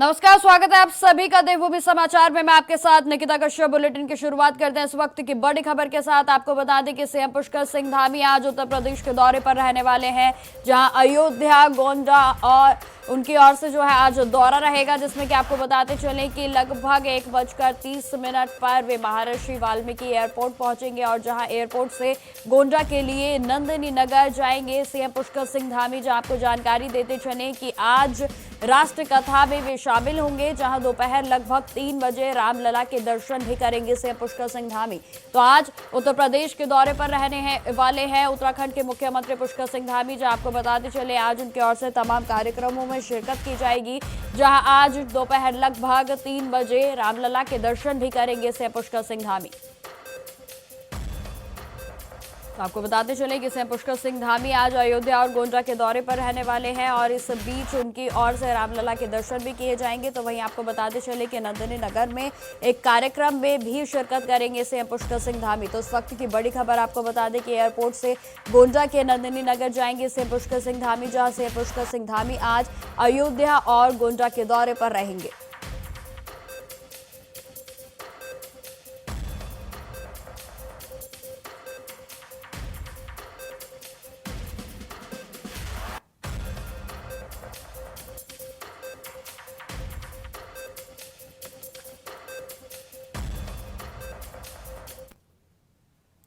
नमस्कार, स्वागत है आप सभी का देवभूमि समाचार में। मैं आपके साथ निकिता कश्यप। बुलेटिन की शुरुआत करते हैं इस वक्त की बड़ी खबर के साथ। आपको बता दें कि सीएम पुष्कर सिंह धामी आज उत्तर प्रदेश के दौरे पर रहने वाले हैं, जहां अयोध्या, गोंडा और उनकी ओर से जो है आज दौरा रहेगा, जिसमें कि आपको बताते चलें कि लगभग 1:30 पर वे महर्षि वाल्मीकि एयरपोर्ट पहुंचेंगे और जहां एयरपोर्ट से गोंडा के लिए नंदिनी नगर जाएंगे सीएम पुष्कर सिंह धामी। जहां आपको जानकारी देते चलें कि आज राष्ट्र कथा में वे शामिल होंगे, जहां दोपहर लगभग 3 बजे रामलला के दर्शन भी करेंगे सीएम पुष्कर सिंह धामी। तो आज उत्तर प्रदेश के दौरे पर रहने वाले हैं उत्तराखंड के मुख्यमंत्री पुष्कर सिंह धामी। जहां आपको बताते चले आज उनकी ओर से तमाम कार्यक्रमों में शिरकत की जाएगी, जहां आज दोपहर लगभग 3 बजे रामलला के दर्शन भी करेंगे सीएम पुष्कर सिंह धामी। तो आपको बताते चले कि सीएम पुष्कर सिंह धामी आज अयोध्या और गोंडा के दौरे पर रहने वाले हैं और इस बीच उनकी ओर से रामलला के दर्शन भी किए जाएंगे। तो वहीं आपको बताते चले कि नंदिनी नगर में एक कार्यक्रम में भी शिरकत करेंगे सीएम पुष्कर सिंह धामी। तो इस वक्त की बड़ी खबर आपको बता दें कि एयरपोर्ट से गोंडा के नंदिनी नगर जाएंगे सीएम पुष्कर सिंह धामी, जहां सीएम पुष्कर सिंह धामी आज अयोध्या और गोंडा के दौरे पर रहेंगे।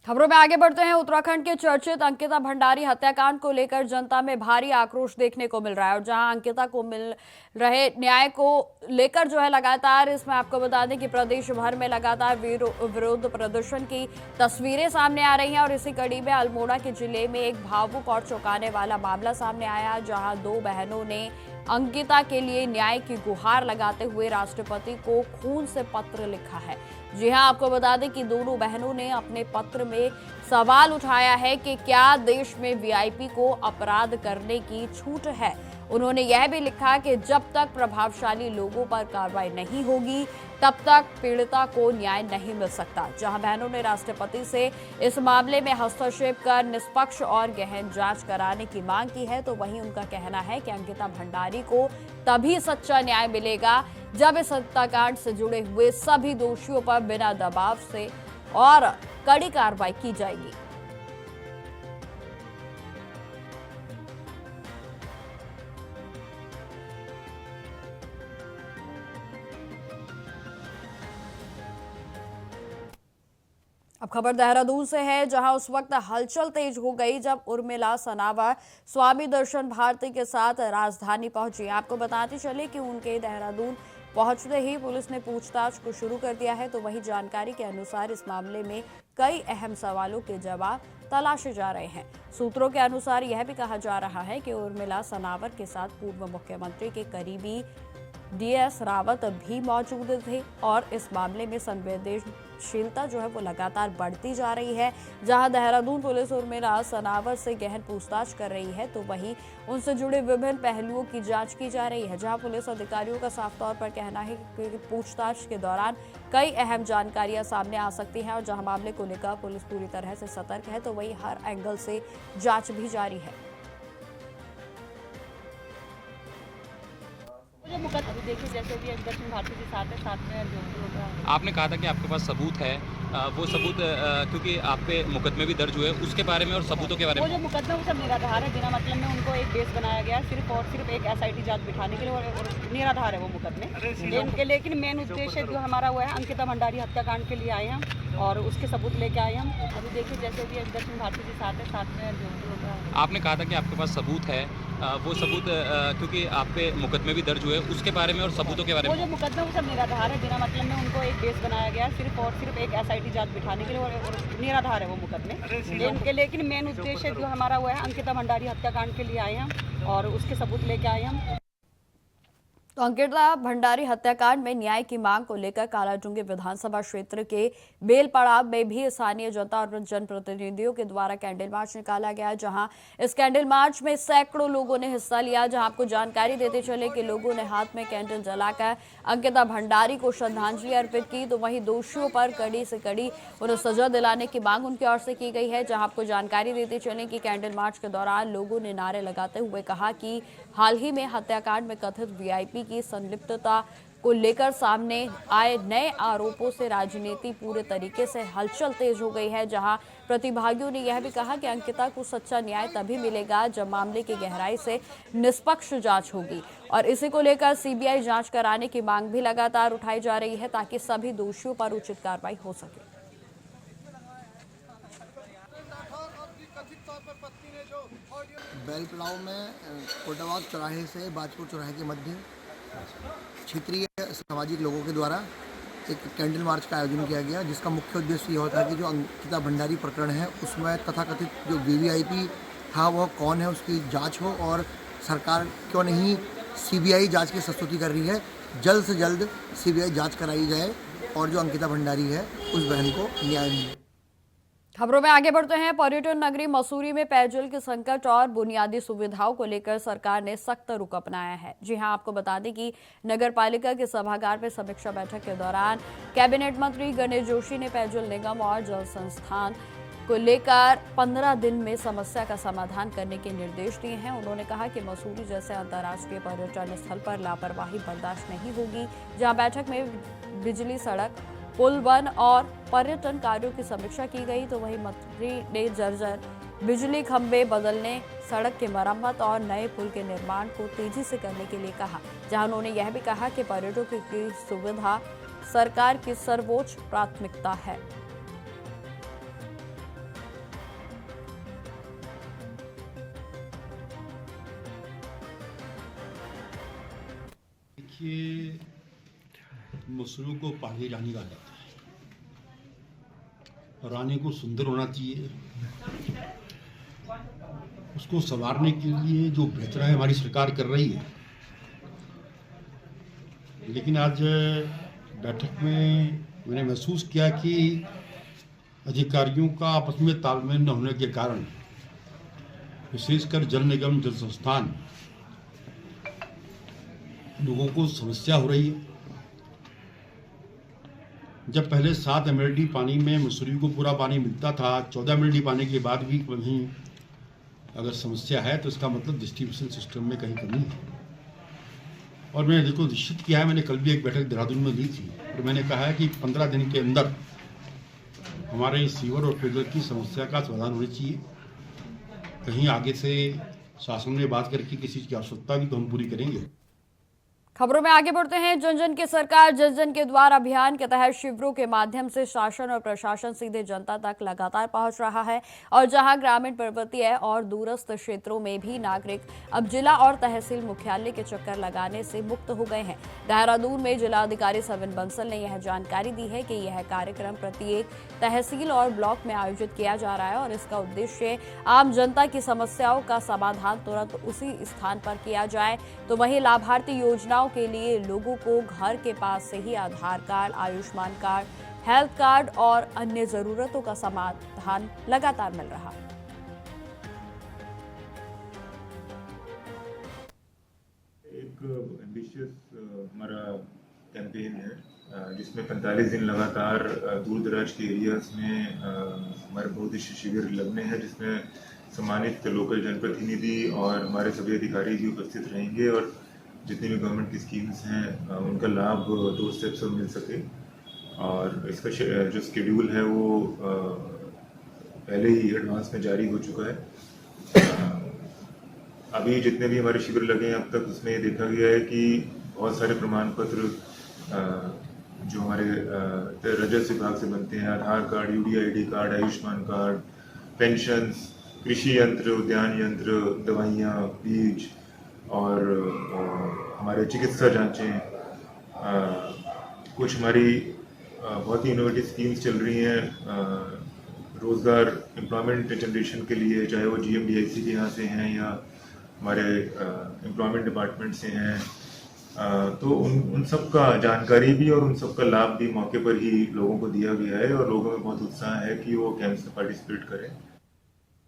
खबरों में आगे बढ़ते हैं। उत्तराखंड के चर्चित अंकिता भंडारी हत्याकांड को लेकर जनता में भारी आक्रोश देखने को मिल रहा है और जहां अंकिता को मिल रहे न्याय को लेकर जो है लगातार इसमें आपको बता दें कि प्रदेश भर में लगातार विरोध प्रदर्शन की तस्वीरें सामने आ रही हैं और इसी कड़ी में अल्मोड़ा के जिले में एक भावुक और चौंकाने वाला मामला सामने आया, जहां 2 बहनों ने अंकिता के लिए न्याय की गुहार लगाते हुए राष्ट्रपति को खून से पत्र लिखा है। जी हां, आपको बता दें कि दोनों बहनों ने अपने पत्र में सवाल उठाया है कि क्या देश में वीआईपी को अपराध करने की छूट है। उन्होंने यह भी लिखा कि जब तक प्रभावशाली लोगों पर कार्रवाई नहीं होगी तब तक पीड़िता को न्याय नहीं मिल सकता। जहां बहनों ने राष्ट्रपति से इस मामले में हस्तक्षेप कर निष्पक्ष और गहन जांच कराने की मांग की है, तो वहीं उनका कहना है कि अंकिता भंडारी को तभी सच्चा न्याय मिलेगा जब इस हत्याकांड से जुड़े हुए सभी दोषियों पर बिना दबाव से और कड़ी कार्रवाई की जाएगी। अब खबर देहरादून से है, जहां उस वक्त हलचल तेज हो गई जब उर्मिला सनावर स्वामी दर्शन भारती के साथ राजधानी पहुंची। आपको बताते चले कि उनके देहरादून पहुंचते ही पुलिस ने पूछताछ को शुरू कर दिया है। तो वही जानकारी के अनुसार इस मामले में कई अहम सवालों के जवाब तलाशे जा रहे हैं। सूत्रों के अनुसार यह भी कहा जा रहा है कि उर्मिला सनावर के साथ पूर्व मुख्यमंत्री के करीबी डीएस रावत भी मौजूद थे और इस मामले में संवेदनशीलता जो है वो लगातार बढ़ती जा रही है। जहां देहरादून पुलिस उर्मिला सनावर से गहन पूछताछ कर रही है, तो वहीं उनसे जुड़े विभिन्न पहलुओं की जांच की जा रही है। जहां पुलिस अधिकारियों का साफ तौर पर कहना है कि पूछताछ के दौरान कई अहम जानकारियां सामने आ सकती हैं और जहां मामले को लेकर पुलिस पूरी तरह से सतर्क है, तो वहीं हर एंगल से जांच भी जारी है। मुकदमा देखिए, जैसे भी दर्शन भारती के साथ है, साथ में जो भी होगा। आपने कहा था कि आपके पास सबूत है, वो सबूत क्योंकि आप पे मुकदमे भी दर्ज हुए, उसके बारे में और सबूतों के बारे में। वो जो मुकदमा वो सब निराधार है, बिना मतलब में उनको एक बेस बनाया गया है सिर्फ और सिर्फ एक एसआईटी जांच बिठाने के लिए और निराधार है वो मुकदमे। लेकिन मेन उद्देश्य जो हमारा हुआ है अंकिता भंडारी हत्याकांड के लिए आए हम और उसके सबूत लेके आए हम। अभी देखिए, जैसे भी दर्शन भारती के साथ है, साथ में जो भी होगा। आपने कहा था कि आपके पास सबूत है, वो सबूत क्योंकि आप पे मुकदमे भी दर्ज हुए, उसके बारे में और सबूतों के बारे में। वो जो मुकदमा वो सब निराधार है, बिना मतलब में उनको एक बेस बनाया गया है सिर्फ और सिर्फ एक एसआईटी जांच बिठाने के लिए और निराधार है वो मुकदमे। लेकिन मेन उद्देश्य जो हमारा हुआ है अंकिता भंडारी हत्याकांड के लिए आए हम और उसके सबूत लेके आए हम। तो अंकिता भंडारी हत्याकांड में न्याय की मांग को लेकर कालाडूंगी विधानसभा क्षेत्र के बेलपड़ाव में भी स्थानीय जनता और जनप्रतिनिधियों के द्वारा कैंडल मार्च निकाला गया, जहां इस कैंडल मार्च में सैकड़ों लोगों ने हिस्सा लिया। जहां आपको जानकारी देते चले कि लोगों ने हाथ में कैंडल जलाकर अंकिता भंडारी को श्रद्धांजलि अर्पित की। तो वहीं दोषियों पर कड़ी से कड़ी उन्हें सजा दिलाने की मांग उनकी ओर से की गई है। जहां आपको जानकारी देते चले कि कैंडल मार्च के दौरान लोगों ने नारे लगाते हुए कहा कि हाल ही में हत्याकांड में कथित वीआईपी की संलिप्तता को लेकर सामने आए नए आरोपों से राजनीति पूरे तरीके से हलचल तेज हो गई है, जहां प्रतिभागियों ने यह भी कहा कि अंकिता को सच्चा न्याय तभी मिलेगा जब मामले की गहराई से निष्पक्ष जांच होगी। और इसी को लेकर सीबीआई जांच कराने की मांग भी लगातार उठाई जा रही है ताकि सभी दोषियों पर उचित कार्रवाई हो सके। बेलपड़ाव में कोटाबाग चौराहे से बाजपुर चौराहे के मध्य क्षेत्रीय सामाजिक लोगों के द्वारा एक कैंडल मार्च का आयोजन किया गया, जिसका मुख्य उद्देश्य यह होता है कि जो अंकिता भंडारी प्रकरण है उसमें तथाकथित जो वीवीआईपी था वह कौन है उसकी जांच हो, और सरकार क्यों नहीं सीबीआई जांच की प्रस्तुति कर रही है। जल्द से जल्द सीबीआई जांच कराई जाए और जो अंकिता भंडारी है उस बहन को न्याय मिले। खबरों में आगे बढ़ते हैं। पर्यटन नगरी मसूरी में पेयजल के संकट और बुनियादी सुविधाओं को लेकर सरकार ने सख्त रुख अपनाया है। जी हां, आपको बता दें कि नगर पालिका के सभागार में समीक्षा बैठक के दौरान कैबिनेट मंत्री गणेश जोशी ने पेयजल निगम और जल संस्थान को लेकर 15 दिन में समस्या का समाधान करने के निर्देश दिए हैं। उन्होंने कहा कि मसूरी जैसे अंतर्राष्ट्रीय पर्यटन स्थल पर लापरवाही बर्दाश्त नहीं होगी। जहां बैठक में बिजली, सड़क, पुल, वन और पर्यटन कार्यों की समीक्षा की गई, तो वहीं मंत्री ने जर्जर बिजली खंभे बदलने, सड़क की मरम्मत और नए पुल के निर्माण को तेजी से करने के लिए कहा। जहां उन्होंने यह भी कहा कि पर्यटकों की सुविधा सरकार की सर्वोच्च प्राथमिकता है। देखिए, मसूरी को पहाड़ी रानी कहा जाता है। रानी को सुंदर होना चाहिए, उसको संवारने के लिए जो बेहतर है हमारी सरकार कर रही है। लेकिन आज बैठक में मैंने महसूस किया कि अधिकारियों का आपस में तालमेल न होने के कारण विशेषकर जल निगम, जल संस्थान, लोगों को समस्या हो रही है। जब पहले 7 MLD पानी में मसूरी को पूरा पानी मिलता था, 14 MLD पाने के बाद भी कहीं अगर समस्या है तो इसका मतलब डिस्ट्रीब्यूशन सिस्टम में कहीं कमी है। और मैंने देखो निश्चित किया है, मैंने कल भी एक बैठक देहरादून में ली थी और मैंने कहा है कि 15 दिन के अंदर हमारे सीवर और पेयजल की समस्या का समाधान होना चाहिए। कहीं आगे से शासन में बात करके किसी चीज़ की आवश्यकता भी तो हम पूरी करेंगे। खबरों में आगे बढ़ते हैं। जन जन की सरकार, जन जन के द्वार अभियान के तहत शिविरों के माध्यम से शासन और प्रशासन सीधे जनता तक लगातार पहुंच रहा है। और जहां ग्रामीण, पर्वतीय और दूरस्थ क्षेत्रों में भी नागरिक अब जिला और तहसील मुख्यालय के चक्कर लगाने से मुक्त हो गए हैं। देहरादून में जिलाधिकारी सविन बंसल ने यह जानकारी दी है कि यह कार्यक्रम प्रत्येक तहसील और ब्लॉक में आयोजित किया जा रहा है और इसका उद्देश्य आम जनता की समस्याओं का समाधान तुरंत उसी स्थान पर किया जाए। तो वहीं लाभार्थी योजनाओं के लिए लोगों को घर के पास से ही Aadhaar card, Ayushman card, health card और अन्य जरूरतों का समाधान लगातार मिल रहा है। एक एम्बिशियस हमारा कैंपेन है जिसमें 45 दिन लगातार दूर दराज के एरियाज में हमारे बहुउद्देशीय शिविर लगने हैं, जिसमें सम्मानित लोकल जनप्रतिनिधि और हमारे सभी अधिकारी भी उपस्थित रहेंगे और जितनी भी गवर्नमेंट की स्कीम्स हैं उनका लाभ 2 स्टेप्स में मिल सके। और इसका जो शेड्यूल है वो पहले ही एडवांस में जारी हो चुका है। अभी जितने भी हमारे शिविर लगे हैं अब तक उसमें ये देखा गया है कि बहुत सारे प्रमाण पत्र जो हमारे राजस्व विभाग से बनते हैं, Aadhaar card, UDID card, Ayushman card, pensions, कृषि यंत्र, उद्यान यंत्र, दवाइयाँ, बीज और हमारे चिकित्सा जांचें, कुछ हमारी बहुत ही इनोवेटिव स्कीम्स चल रही हैं रोज़गार, एम्प्लॉयमेंट जनरेशन के लिए, चाहे वो GMDIC के यहाँ से हैं या हमारे एम्प्लॉयमेंट डिपार्टमेंट से हैं। तो उन सब का जानकारी भी और उन सब का लाभ भी मौके पर ही लोगों को दिया गया है और लोगों में बहुत उत्साह है कि वो कैंप्स में पार्टिसिपेट करें।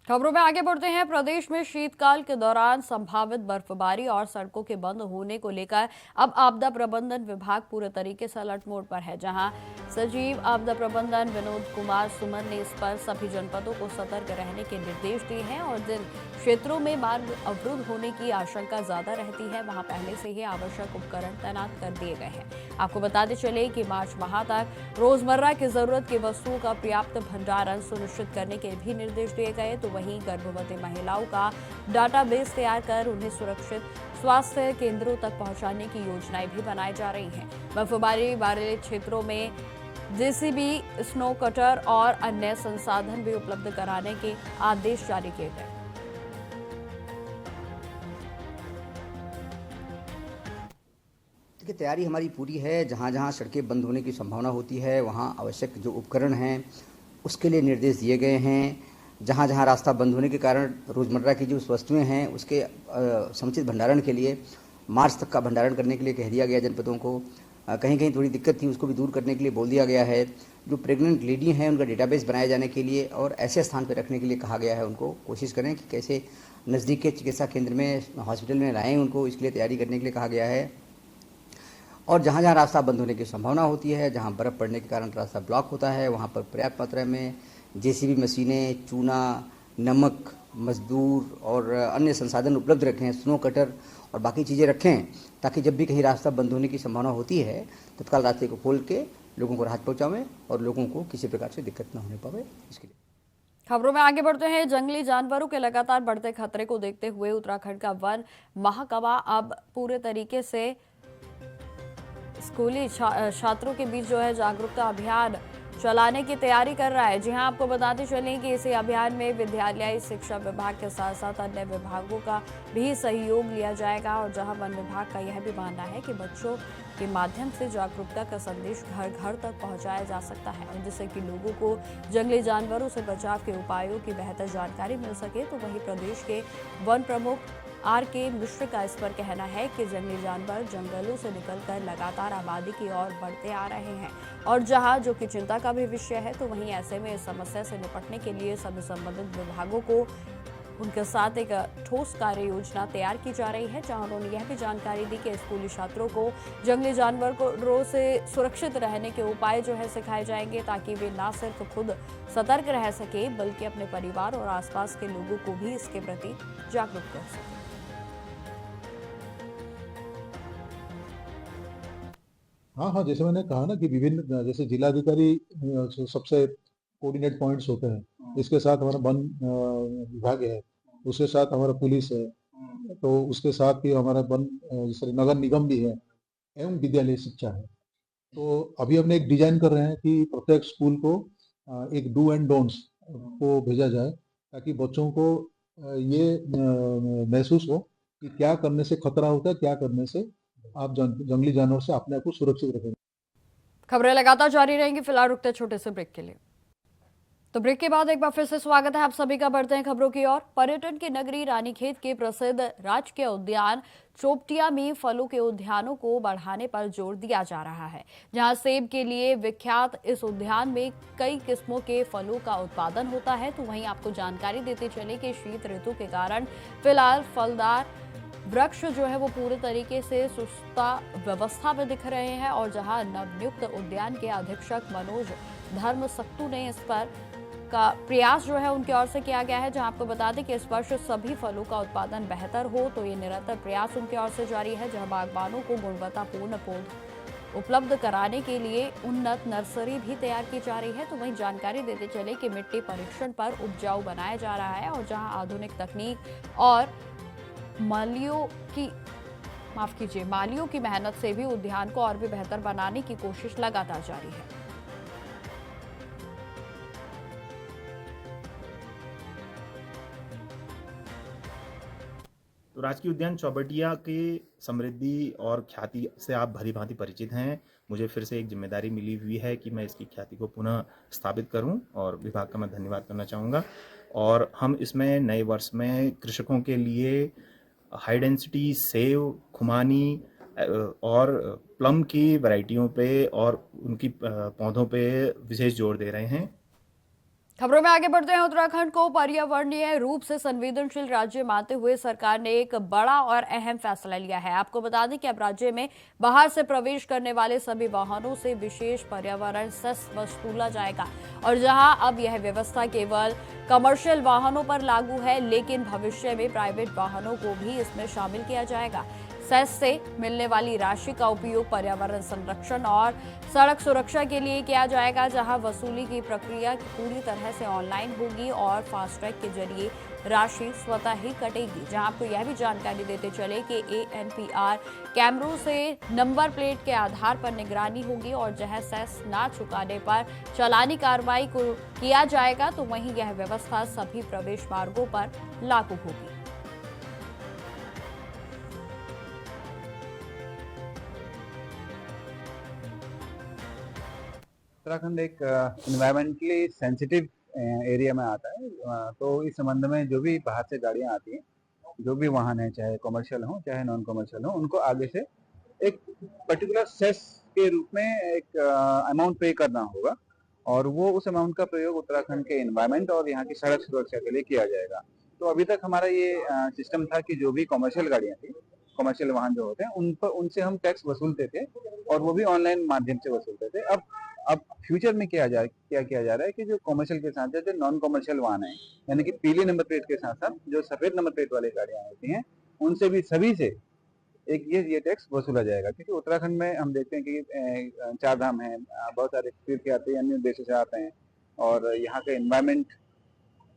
खबरों में आगे बढ़ते हैं। प्रदेश में शीतकाल के दौरान संभावित बर्फबारी और सड़कों के बंद होने को लेकर अब आपदा प्रबंधन विभाग पूरे तरीके से अलर्ट मोड पर है, जहां सचिव आपदा प्रबंधन विनोद कुमार सुमन ने इस पर सभी जनपदों को सतर्क रहने के निर्देश दिए हैं और जिन क्षेत्रों में मार्ग अवरुद्ध होने की आशंका ज्यादा रहती है वहां पहले से ही आवश्यक उपकरण तैनात कर दिए गए हैं। आपको बताते चले कि मार्च माह तक रोजमर्रा की जरूरत की वस्तुओं का पर्याप्त भंडारण सुनिश्चित करने के भी निर्देश दिए गए। तो वहीं गर्भवती महिलाओं का डाटाबेस तैयार कर उन्हें सुरक्षित स्वास्थ्य केंद्रों तक पहुंचाने की योजनाएं भी बनाई जा रही हैं। बर्फबारी वाले क्षेत्रों में जेसीबी, स्नो कटर और अन्य संसाधन भी उपलब्ध कराने के आदेश जारी किए गए। देखिए, तैयारी हमारी पूरी है। जहाँ जहाँ सड़कें बंद होने की संभावना होती है वहाँ आवश्यक जो उपकरण हैं उसके लिए निर्देश दिए गए हैं। जहाँ जहाँ रास्ता बंद होने के कारण रोज़मर्रा की जो वस्तुएं हैं उसके समुचित भंडारण के लिए मार्च तक का भंडारण करने के लिए कह दिया गया जनपदों को। कहीं कहीं थोड़ी दिक्कत थी, उसको भी दूर करने के लिए बोल दिया गया है। जो प्रेग्नेंट लेडी हैं उनका डेटाबेस बनाए जाने के लिए और ऐसे स्थान पर रखने के लिए कहा गया है। उनको कोशिश करें कि कैसे नज़दीक के चिकित्सा केंद्र में, हॉस्पिटल में लाएँ उनको, इसके लिए तैयारी करने के लिए कहा गया है। और जहाँ जहाँ रास्ता बंद होने की संभावना होती है, जहाँ बर्फ़ पड़ने के कारण रास्ता ब्लॉक होता है, वहाँ पर पर्याप्त मात्रा में जेसीबी मशीनें, चूना, नमक, मजदूर और अन्य संसाधन उपलब्ध रखें, स्नो कटर और बाकी चीज़ें रखें, ताकि जब भी कहीं रास्ता बंद होने की संभावना होती है तत्काल रास्ते को खोल के लोगों को राहत पहुँचावें और लोगों को किसी प्रकार से दिक्कत न होने पावे, इसके लिए। खबरों में आगे बढ़ते हैं। जंगली जानवरों के लगातार बढ़ते खतरे को देखते हुए उत्तराखंड का वन महकमा अब पूरे तरीके से स्कूली छात्रों के बीच जो है जागरूकता अभियान चलाने की तैयारी कर रहा है। जी हां, आपको बताते चलें कि इसी अभियान में विद्यालय शिक्षा विभाग के साथ साथ अन्य विभागों का भी सहयोग लिया जाएगा और जहां वन विभाग का यह भी मानना है कि बच्चों के माध्यम से जागरूकता का संदेश घर घर तक पहुंचाया जा सकता है, जिससे कि लोगों को जंगली जानवरों से बचाव के उपायों की बेहतर जानकारी मिल सके। तो वहीं प्रदेश के वन प्रमुख R.K. मिश्र का इस पर कहना है कि जंगली जानवर जंगलों से निकलकर लगातार आबादी की ओर बढ़ते आ रहे हैं और जहां जो कि चिंता का भी विषय है। तो वहीं ऐसे में इस समस्या से निपटने के लिए सभी संबंधित विभागों को उनके साथ एक ठोस कार्य योजना तैयार की जा रही है, जहां उन्होंने यह भी जानकारी दी कि स्कूली छात्रों को जंगली जानवरों से सुरक्षित रहने के उपाय जो है सिखाए जाएंगे, ताकि वे न सिर्फ खुद सतर्क रह सके बल्कि अपने परिवार और आसपास के लोगों को भी इसके प्रति जागरूक कर सके। हाँ, जैसे मैंने कहा ना कि विभिन्न जैसे जिलाधिकारी सबसे कोऑर्डिनेट पॉइंट्स होते हैं, इसके साथ हमारा वन विभाग है, उसके साथ हमारा पुलिस है, तो उसके साथ ही हमारा वन जैसे नगर निगम भी है एवं विद्यालय शिक्षा है। तो अभी हमने एक डिजाइन कर रहे हैं कि प्रत्येक स्कूल को एक डू एंड डोंट्स को भेजा जाए, ताकि बच्चों को ये महसूस हो कि क्या करने से खतरा होता है, क्या करने से आप जंगली जानवर से अपने आप को सुरक्षित रखेंगे। खबरें लगातार जारी रहेंगी। फिलहाल रुकते छोटे से ब्रेक के लिए। तो ब्रेक के बाद एक बार फिर से स्वागत है आप सभी का। बढ़ते हैं खबरों की ओर। पर्यटन की नगरी रानीखेत के प्रसिद्ध राजकीय उद्यान चोपटिया में फलों के उद्यानों को बढ़ाने पर जोर दिया जा रहा है, जहां सेब के लिए विख्यात इस उद्यान में कई किस्मों के फलों का उत्पादन होता है। तो वहीं आपको जानकारी देते चले कि शीत ऋतु के कारण फिलहाल फलदार वृक्ष जो है वो पूरे तरीके से सुस्ता व्यवस्था में दिख रहे हैं और जहां नवनियुक्त उद्यान के अधीक्षक मनोज धर्म सत्तू ने इस पर का प्रयास जो है उनकी ओर से किया गया है, जहां आपको बता दें कि इस वर्ष सभी फलों का उत्पादन बेहतर हो, तो ये निरंतर प्रयास उनकी ओर से जारी है, जहां बागबानों को गुणवत्तापूर्ण पौध उपलब्ध कराने के लिए उन्नत नर्सरी भी तैयार की जा रही है। तो वहीं जानकारी देते चले कि मिट्टी परीक्षण पर उपजाऊ बनाया जा रहा है और जहां आधुनिक तकनीक और मालियों की मेहनत से भी उद्यान को और भी बेहतर बनाने की कोशिश लगातार जारी है। तो राजकीय उद्यान चौबटिया की समृद्धि और ख्याति से आप भली भांति परिचित हैं। मुझे फिर से एक जिम्मेदारी मिली हुई है कि मैं इसकी ख्याति को पुनः स्थापित करूं और विभाग का मैं धन्यवाद करना चाहूँगा। और हम इसमें नए वर्ष में कृषकों के लिए हाई डेंसिटी सेव, खुमानी और प्लम की वैरायटियों पे और उनकी पौधों पे विशेष जोर दे रहे हैं। खबरों में आगे बढ़ते हैं। उत्तराखंड को पर्यावरणीय रूप से संवेदनशील राज्य मानते हुए सरकार ने एक बड़ा और अहम फैसला लिया है। आपको बता दें कि अब राज्य में बाहर से प्रवेश करने वाले सभी वाहनों से विशेष पर्यावरण सेस वसूला जाएगा। और जहां अब यह व्यवस्था केवल कमर्शियल वाहनों पर लागू है, लेकिन भविष्य में प्राइवेट वाहनों को भी इसमें शामिल किया जाएगा। सेस से मिलने वाली राशि का उपयोग पर्यावरण संरक्षण और सड़क सुरक्षा के लिए किया जाएगा, जहां वसूली की प्रक्रिया पूरी तरह से ऑनलाइन होगी और फास्ट ट्रैक के जरिए राशि स्वतः ही कटेगी। जहां आपको यह भी जानकारी देते चले कि ANPR कैमरों से नंबर प्लेट के आधार पर निगरानी होगी और जहां सेस ना चुकाने पर चालानी कार्रवाई को किया जाएगा, तो वहीं यह व्यवस्था सभी प्रवेश मार्गों पर लागू होगी। उत्तराखंड एक इन्वायरमेंटली सेंसिटिव एरिया में आता है, तो इस संबंध में जो भी बाहर से गाड़ियां आती हैं, जो भी वाहन है, चाहे कमर्शियल हो चाहे नॉन कमर्शियल हो, उनको आगे से एक पर्टिकुलर सेस के रूप में एक अमाउंट पे करना होगा और वो उस अमाउंट का प्रयोग उत्तराखंड के एनवायरमेंट और यहाँ की सड़क सुरक्षा के लिए किया जाएगा। तो अभी तक हमारा ये सिस्टम था कि जो भी कमर्शियल गाड़ियां थी, कमर्शियल वाहन जो होते हैं, उन पर उनसे हम टैक्स वसूलते थे और वो भी ऑनलाइन माध्यम से वसूलते थे। अब फ्यूचर में क्या किया जा रहा है कि जो कमर्शियल के साथ जो नॉन कमर्शियल वाहन है, यानी कि पीले नंबर प्लेट के साथ साथ जो सफेद नंबर प्लेट वाली गाड़ियां होती हैं, उनसे भी सभी से एक ये टैक्स वसूला जाएगा। क्योंकि उत्तराखंड में हम देखते हैं कि 4 धाम है, बहुत सारे तीर्थयात्री अन्य देशों से आते हैं और यहाँ के एनवायरमेंट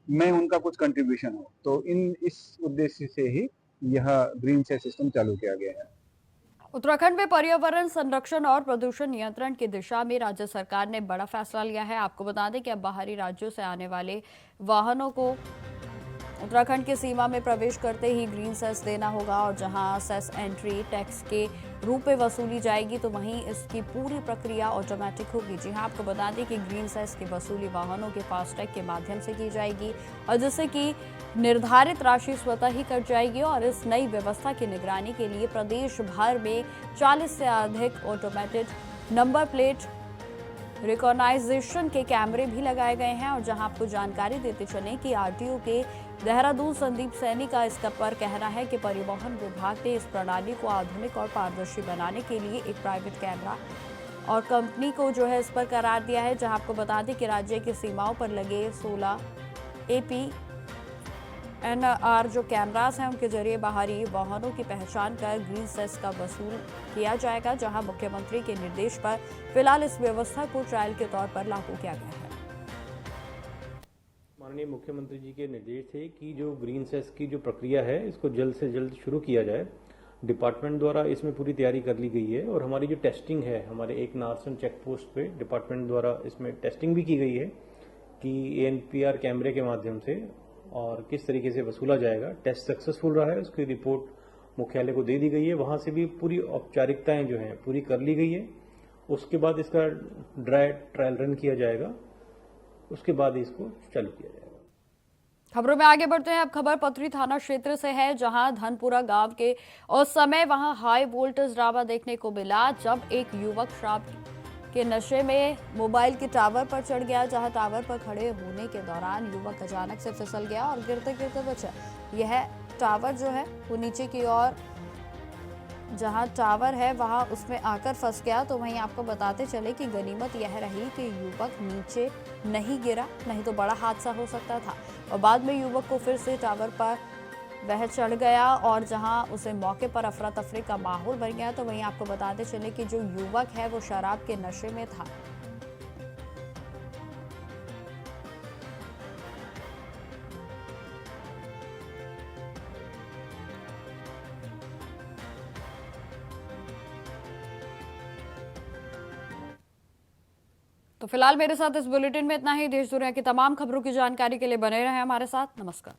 में उनका कुछ कंट्रीब्यूशन हो, तो इस उद्देश्य से ही यह ग्रीन सेस सिस्टम चालू किया गया है। उत्तराखंड में पर्यावरण संरक्षण और प्रदूषण नियंत्रण की दिशा में राज्य सरकार ने बड़ा फैसला लिया है। आपको बता दें कि अब बाहरी राज्यों से आने वाले वाहनों को उत्तराखंड की सीमा में प्रवेश करते ही ग्रीन सेस देना होगा और जहां सेस एंट्री टैक्स के रूप में वसूली जाएगी, तो वहीं इसकी पूरी प्रक्रिया ऑटोमेटिक होगी। जी हां, आपको बता दें कि ग्रीन सेस की वसूली वाहनों के फास्टैग के माध्यम से की जाएगी और जिससे कि निर्धारित राशि स्वतः ही कट जाएगी। और इस नई व्यवस्था की निगरानी के लिए प्रदेश भर में 40 से अधिक ऑटोमेटेड नंबर प्लेट रिकॉग्नाइजेशन के कैमरे भी लगाए गए हैं। और जहां आपको जानकारी देते चलें कि RTO के देहरादून संदीप सैनी का इसका पर कहना है कि परिवहन विभाग ने इस प्रणाली को आधुनिक और पारदर्शी बनाने के लिए एक प्राइवेट कैमरा और कंपनी को जो है इस पर करार दिया है। जहां आपको बता दें कि राज्य की सीमाओं पर लगे 16 APNR जो कैमरास हैं, उनके जरिए बाहरी वाहनों की पहचान कर ग्रीन सेस का वसूल किया जाएगा। जहां मुख्यमंत्री के निर्देश पर फिलहाल इस व्यवस्था को ट्रायल के तौर पर लागू किया गया है। माननीय मुख्यमंत्री जी के निर्देश थे कि जो ग्रीन सेस की जो प्रक्रिया है, इसको जल्द से जल्द शुरू किया जाए। डिपार्टमेंट द्वारा इसमें पूरी तैयारी कर ली गई है और हमारी जो टेस्टिंग है, हमारे एक नारसन चेक पोस्ट पे डिपार्टमेंट द्वारा इसमें टेस्टिंग भी की गई है कि ANPR कैमरे के माध्यम से और किस तरीके से वसूला जाएगा। टेस्ट सक्सेसफुल रहा है, उसकी रिपोर्ट मुख्यालय को दे दी गई है। वहां से भी पूरी औपचारिकताएं जो हैं पूरी कर ली गई है। उसके बाद इसका ड्राई ट्रायल रन किया जाएगा, उसके बाद इसको चालू किया जाएगा। खबरों में आगे बढ़ते हैं। अब खबर पथरी थाना क्षेत्र से है, जहां धनपुरा गांव के उस समय वहां हाई वोल्टेज ड्रामा देखने को मिला जब एक युवक शराब के नशे में मोबाइल के टावर पर चढ़ गया। जहां टावर पर खड़े होने के दौरान युवक अचानक से फिसल गया और गिरते गिरते बचा। यह टावर जो है वो नीचे की ओर, जहां टावर है वहां उसमें आकर फंस गया। तो वहीं आपको बताते चले कि गनीमत यह रही कि युवक नीचे नहीं गिरा, नहीं तो बड़ा हादसा हो सकता था। और बाद में युवक को फिर से टावर पर वह चढ़ गया और जहां उसे मौके पर अफरा तफरी का माहौल बन गया। तो वहीं आपको बताते चले कि जो युवक है वो शराब के नशे में था। तो फिलहाल मेरे साथ इस बुलेटिन में इतना ही। देश दुनिया की तमाम खबरों की जानकारी के लिए बने रहें हमारे साथ। नमस्कार।